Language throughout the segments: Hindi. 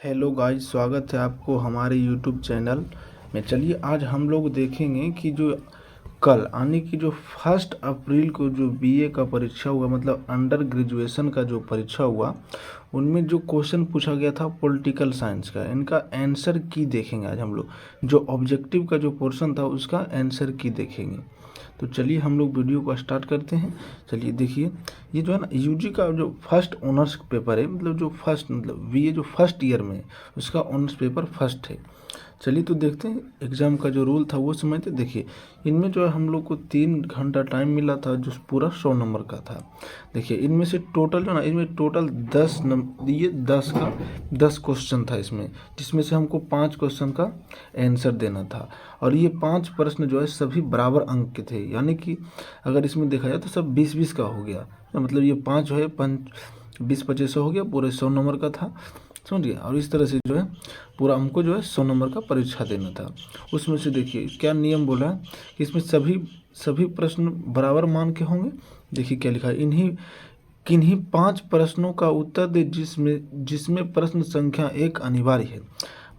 हेलो गाइस, स्वागत है आपको हमारे यूट्यूब चैनल में। चलिए आज हम लोग देखेंगे कि जो कल यानी कि जो 1 अप्रैल को जो बीए का परीक्षा हुआ, मतलब अंडर ग्रेजुएशन का जो परीक्षा हुआ, उनमें जो क्वेश्चन पूछा गया था पॉलिटिकल साइंस का, इनका आंसर की देखेंगे आज हम लोग। जो ऑब्जेक्टिव का जो पोर्शन था उसका आंसर की देखेंगे। तो चलिए हम लोग वीडियो को स्टार्ट करते हैं। चलिए देखिए, ये जो है ना यूजी का जो फर्स्ट ऑनर्स पेपर है, मतलब जो फर्स्ट मतलब बीए जो फर्स्ट ईयर में है, उसका ऑनर्स पेपर फर्स्ट है। चलिए तो देखते हैं एग्ज़ाम का जो रूल था वो समझते। देखिए इनमें जो है हम लोग को 3 घंटा टाइम मिला था, जो पूरा 100 नंबर का था। देखिए इनमें से टोटल जो ना, इसमें टोटल 10 क्वेश्चन था इसमें, जिसमें से हमको 5 क्वेश्चन का आंसर देना था। और ये 5 प्रश्न जो है सभी बराबर अंक के थे, यानी कि अगर इसमें देखा जाए तो सब 20-20 का हो गया। मतलब ये 5 जो है 20-25 हो गया, पूरे 100 नंबर का था, समझिए। और इस तरह से जो है पूरा हमको जो है 100 नंबर का परीक्षा देना था। उसमें से देखिए क्या नियम बोला है कि इसमें सभी प्रश्न बराबर मान के होंगे। देखिए क्या लिखा है, किन्हीं 5 प्रश्नों का उत्तर दे जिसमें प्रश्न संख्या 1 अनिवार्य है।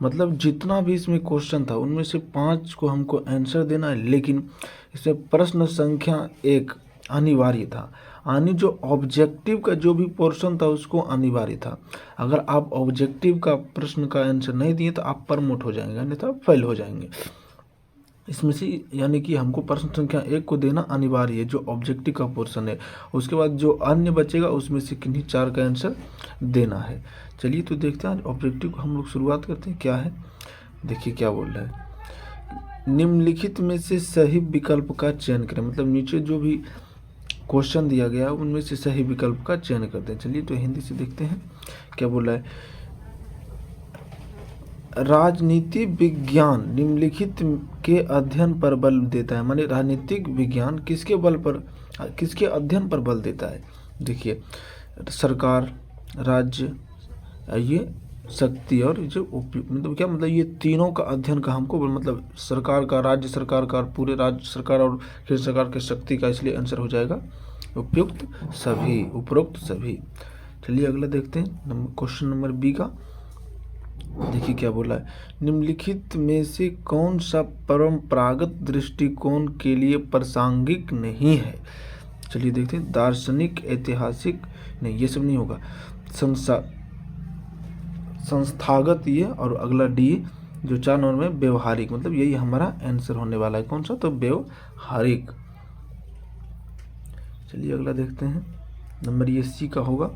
मतलब जितना भी इसमें क्वेश्चन था उनमें से 5 को हमको आंसर देना है, लेकिन इसमें प्रश्न संख्या 1 अनिवार्य था। यानी जो ऑब्जेक्टिव का जो भी पोर्शन था उसको अनिवार्य था। अगर आप ऑब्जेक्टिव का प्रश्न का आंसर नहीं दिए तो आप प्रमोट हो जाएंगे, नहीं तो फेल हो जाएंगे इसमें से। यानी कि हमको प्रश्न संख्या 1 को देना अनिवार्य है, जो ऑब्जेक्टिव का पोर्शन है। उसके बाद जो अन्य बचेगा उसमें से किन्हीं 4 का आंसर देना है। चलिए तो देखते हैं आज ऑब्जेक्टिव को हम लोग शुरुआत करते हैं क्या है। देखिए क्या बोल रहा है, निम्नलिखित में से सही विकल्प का चयन करें। मतलब नीचे जो भी क्वेश्चन दिया गया है उनमें से सही विकल्प का चयन करते हैं। चलिए तो हिंदी से देखते हैं क्या बोल रहा है। राजनीति विज्ञान निम्नलिखित के अध्ययन पर बल देता है। माने राजनीतिक विज्ञान किसके अध्ययन पर बल देता है। देखिए सरकार, राज्य, ये शक्ति और जो मतलब क्या मतलब ये तीनों का अध्ययन का हमको मतलब सरकार का, राज्य सरकार का, पूरे राज्य सरकार और केंद्र सरकार के शक्ति का, इसलिए आंसर हो जाएगा उपरोक्त सभी। चलिए अगला देखते हैं क्वेश्चन नंबर बी का। देखिए क्या बोला है, निम्नलिखित में से कौन सा परंपरागत दृष्टिकोण के लिए प्रासंगिक नहीं है। चलिए देखते हैं, दार्शनिक, ऐतिहासिक, नहीं ये सब नहीं होगा, संस्थागत ये, और अगला डी जो 4 नंबर में व्यवहारिक। मतलब यही हमारा आंसर होने वाला है, कौन सा, तो व्यवहारिक। चलिए अगला देखते हैं, नंबर ये सी का होगा।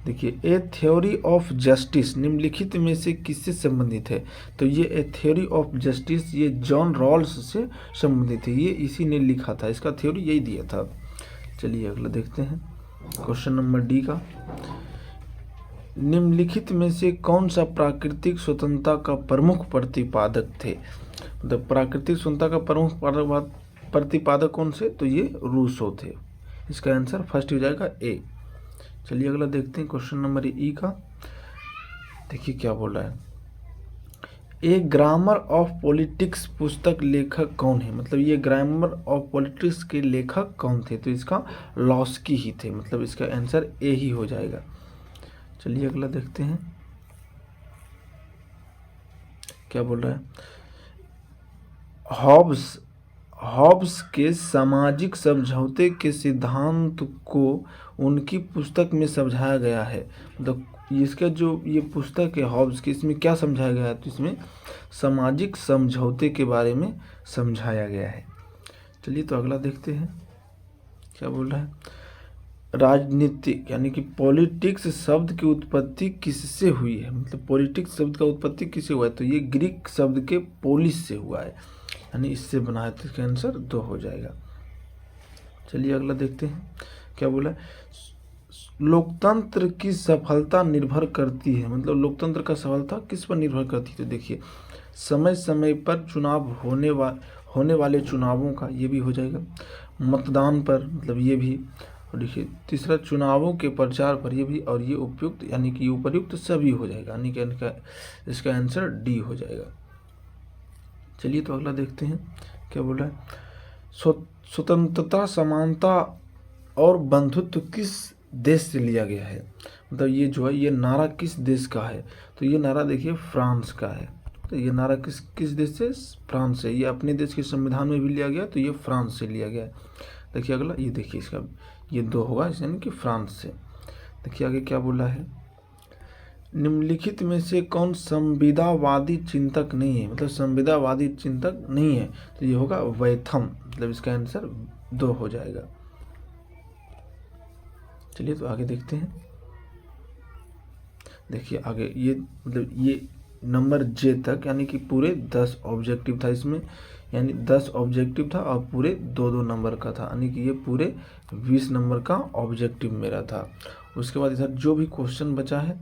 देखिए ए थ्योरी ऑफ जस्टिस निम्नलिखित में से किससे संबंधित है। तो ये ए थ्योरी ऑफ जस्टिस ये जॉन रॉल्स से संबंधित है, ये इसी ने लिखा था, इसका थ्योरी यही दिया था। चलिए अगला देखते हैं क्वेश्चन नंबर डी का। निम्नलिखित में से कौन सा प्राकृतिक स्वतंत्रता का प्रमुख प्रतिपादक थे। मतलब प्राकृतिक स्वतंत्रता का प्रमुख प्रतिपादक कौन से, तो ये रूसो थे। इसका आंसर फर्स्ट हो जाएगा ए। चलिए अगला देखते हैं क्वेश्चन नंबर ई का। देखिए क्या बोल रहा है, ए ग्रामर ऑफ पॉलिटिक्स पुस्तक लेखक कौन है। मतलब ये ग्रामर ऑफ पॉलिटिक्स के लेखक कौन थे, तो इसका लॉस्की ही थे। मतलब इसका आंसर ए ही हो जाएगा। चलिए अगला देखते हैं क्या बोल रहा है, हॉब्स के सामाजिक समझौते के सिद्धांत को उनकी पुस्तक में समझाया गया है। मतलब इसका जो ये पुस्तक है हॉब्स की, इसमें क्या समझाया गया है, तो इसमें सामाजिक समझौते के बारे में समझाया गया है। चलिए तो अगला देखते हैं क्या बोल रहा है, राजनीतिक यानी कि पॉलिटिक्स शब्द की उत्पत्ति किससे हुई है। मतलब पॉलिटिक्स शब्द का उत्पत्ति किससे हुआ है, तो ये ग्रीक शब्द के पोलिस से हुआ है, यानी इससे बना है, तो इसका आंसर 2 हो जाएगा। चलिए अगला देखते हैं क्या बोला है, लोकतंत्र की सफलता निर्भर करती है। मतलब लोकतंत्र का सफलता किस पर निर्भर करती है, तो देखिए समय समय पर चुनाव होने वाले चुनावों का, ये भी हो जाएगा, मतदान पर, मतलब ये भी, और देखिए तीसरा चुनावों के प्रचार पर, ये भी, और ये उपयुक्त यानी कि उपयुक्त सभी हो जाएगा, यानी कि इसका आंसर डी हो जाएगा। चलिए तो अगला देखते हैं क्या बोल रहा है, स्वतंत्रता, समानता और बंधुत्व किस देश से लिया गया है। मतलब ये जो है ये नारा किस देश का है, तो ये नारा देखिए फ्रांस का है। तो ये नारा किस किस देश से? फ्रांस से। ये अपने देश के संविधान में भी लिया गया, तो ये फ्रांस से लिया गया है। देखिए अगला, ये देखिए इसका ये 2 होगा, यानी कि फ्रांस से। देखिए आगे क्या बोला है, निम्नलिखित में से कौन संविदावादी चिंतक नहीं है, मतलब संविदावादी चिंतक नहीं है, तो ये होगा वैथम, मतलब इसका आंसर 2 हो जाएगा। चलिए तो आगे देखते हैं। देखिए आगे ये मतलब ये नंबर जे तक, यानी कि पूरे 10 ऑब्जेक्टिव था इसमें, यानी 10 ऑब्जेक्टिव था और पूरे 2-2 नंबर का था, यानी कि ये पूरे 20 नंबर का ऑब्जेक्टिव मेरा था। उसके बाद इधर जो भी क्वेश्चन बचा है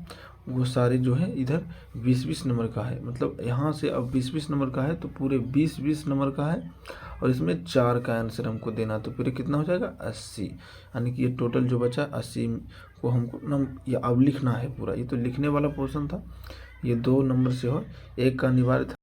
वो सारे जो है इधर 20-20 नंबर का है, मतलब यहाँ से अब 20-20 नंबर का है, तो पूरे 20-20 नंबर का है और इसमें 4 का आंसर हमको देना, तो पूरे कितना हो जाएगा 80, यानी कि ये टोटल जो बचा 80 को हमको ये अब लिखना है पूरा। ये तो लिखने वाला पोर्शन था, ये 2 नंबर से हो, एक का अनिवार्य था।